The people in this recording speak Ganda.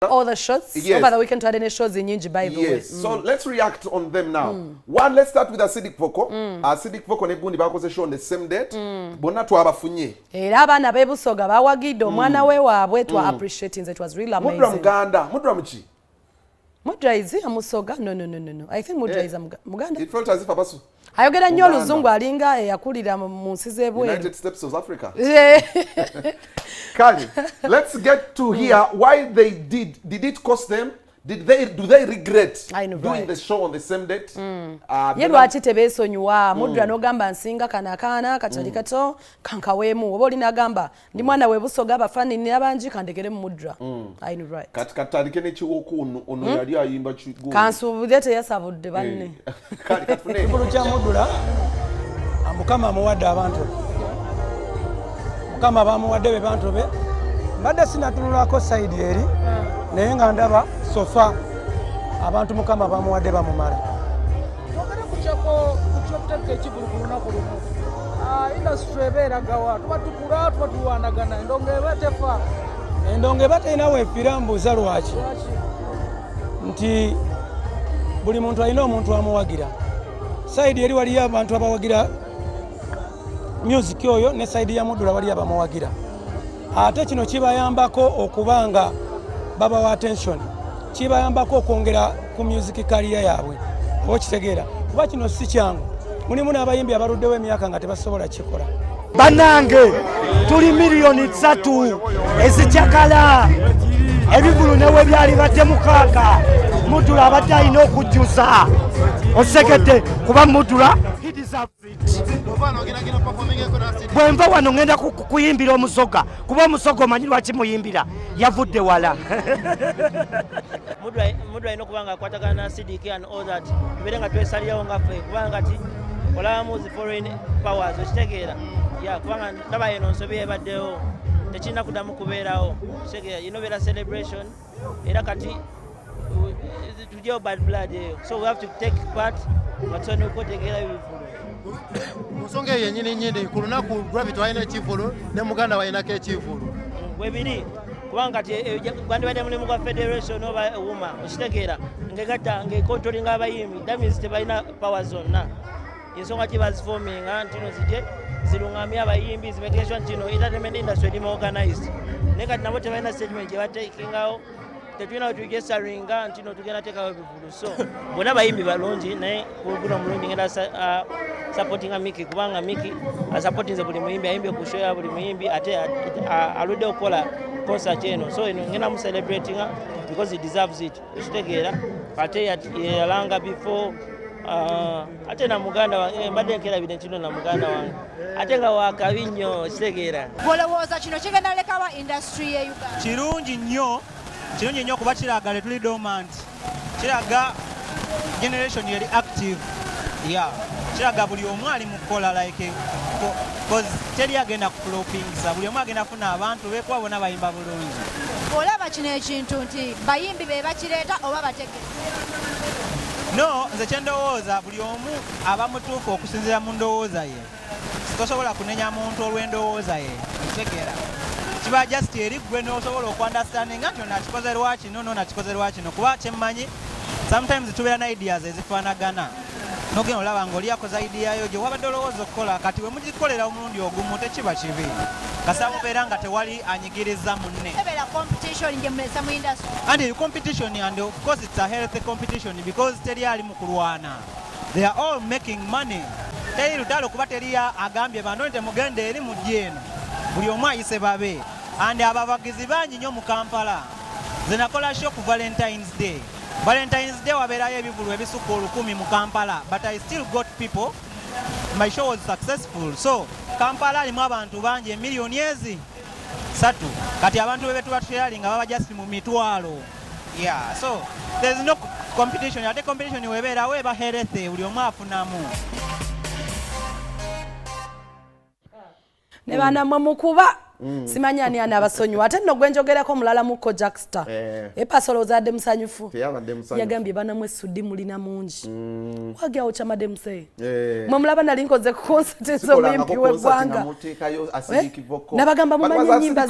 All the shots over the weekend had any shows in Nyinji by the way. So let's react on them now. One, let's start with Acidic Vocal. Acidic Vocal ne gundi bakoze show on the same date. Bonna twabafunye. Era abana bebusoga bawagidde omwana we waabwe twa appreciating it was really amazing. Mudra Muganda, Mudra Mchi. Mudra is amusoga? No. I think Mudra is Muganda. It felt as if Abasu. Ayogera nnyo oluzungu alinga yakulira mu nsi z'ebweru. United States of Africa. Kali, let's get to hear why they did it cost them? Do they regret doing the show on the same date? Ye lwaki tebeesonyiwa Mudra n'ogamba nsinga kanakaana katali kato kankaweemu oba olina agamba ndi mwana we busoga abafaanini abangi kandekere mu Mudra. I know right. Katandike n'ekiwooku ono yali ayimba kigu. Kansuubulye teyasabudde banne. Kali katufune. Ekikulu kya Mudra Mukama amuwadde abantu. Mukama bamuwadde be bantu be. Mbadde sinatunulako side eri naye nga ndaba sofa abantu Mukama bamuwadde bamumala. Twogere ku ky'okuteeka ekivulu ku lunaku lumu. Industry ebeeragawa tuba tukula tuba tuwanagana endongo eba tefa. Endongo eba terina weefiira mbuuza lwaki nti buli muntu alina omuntu amuwagira. Side eri waliyo abantu abawagira music oyo ne side ya Mudra waliyo abamuwagira. Ate kino kibayambako okubanga baba wa attention. Kibayambako okwongera ku music career yaabwe. Okitegeera. Kuba kino si kyangu. Mulimu n'abayimbi abaluddewo emyaka nga tebasobola kikola. Banange tuli miliyoni 3 ezikyakala ebivulu newe byali badde mukaaga. Mudra abadde alina okujjuza. Osekete kuba Mudra he deserves it. Bwemba wano ngenda kuyimbira omusoga kuba omusoga omanyi lwaki muyimbira yavudde wala. Mudra ino kubanga akwatagana na Acidic and all that tuberenga twesalirawo ngaffe kubanga ti olamu zi foreign powers okitegeera kubanga ndaba eno nsobi ebaddewo tekirina kuddamu kubeerawo kitegeera inobeera celebration era kati tujyewo bad blood eyo so we have to take part batusone okutegeera ebivulu. Musonga yennyini nnyini ku lunaku Gravity walina ekivulu ne Muganda walinako ekivulu. Bwebiri kubanga gwandibadde mulimu gwa federation oba wuma okitegeera ngegatta ngekontrolinga abayimbi that means tebalina power zonna ensonga ki baziforminga ntino zijje zirungamye abayimbi zimetekesha ntino entertainment industry eri organized naye kati nabo tebalina statement gye batekingawo tetulina tugesaringa ntino tugenda teekawo ebivulu so bonna bayimbi balungi naye guno mulungi ngenda supportinga Miki kubanga Miki asupportinze buli muyimbi ayimbe ku show ya buli muyimbi ate aludde okukola concert eno so eno ngenda mu celebratinga because he deserves it okitegeera ate yalanga before ate na Muganda wange mbadde nkerabire kino na Muganda wange ate nga wakabi nnyo okitegeera. Olowooza kino kigenda lekawa industry ye Uganda? Kirungi nnyo kuba kiraga letuli dormant kiraga generation yeri active kiraga buli omu ali mu kukola like because teri agenda kupulopingisa buli omu agenda kufuna abantu bekuba bona bayimba bulungi. Olaba kino ekintu nti bayimbi be bakireeta oba bategese? No, nze kyendowooza buli omu aba mutuufu okusinziira mu ndowooza ye. Tosobola kunenya muntu olw'endowooza ye kitegeera kiba just eri gwe n'osobola okuandastandinga nti ono akikoze lwakino n'ono akikoze lwakino kuba kyemmanyi sometimes tubeera na ideas ezifaanagana nogenda olaba ng'oli akoze idea yo gye wabadde olowooza okukola kati we mugikolera omulundi ogumu tekiba kibi kasaba mubeera nga tewali anyigiriza munne. And competition and of course it's a healthy competition because teri ali mu kulwana. They are all making money. Teri lutalo kuba teri agambye bano temugende eri mu jeno. Buli omu ayise babe. And ababagizi bangi nnyo mu Kampala. Zenakola show ku Valentine's Day. Valentine's Day wabeerayo ebivulu ebisukka 1000 mu Kampala but I still got people. My show was successful. So Kampala alimu abantu bangi emiliyoni ezi 3 kati abantu bebe tuba tusharinga baba just mu mitwalo. So there's no competition. Ate competition webeera weba healthy buli omu afunamu. Ne bana mukuba simanyani ana abasonyiwa ate nno gwenjogerako mulala muko Jackstar epasolo zadde musanyufu yagambye bana mwesuddi mulina mungi wagyawo chamadde muse mwe mulaba nali nkoze ku concert zo muyimpi w'eggwanga nabagamba mumanyi ennyimba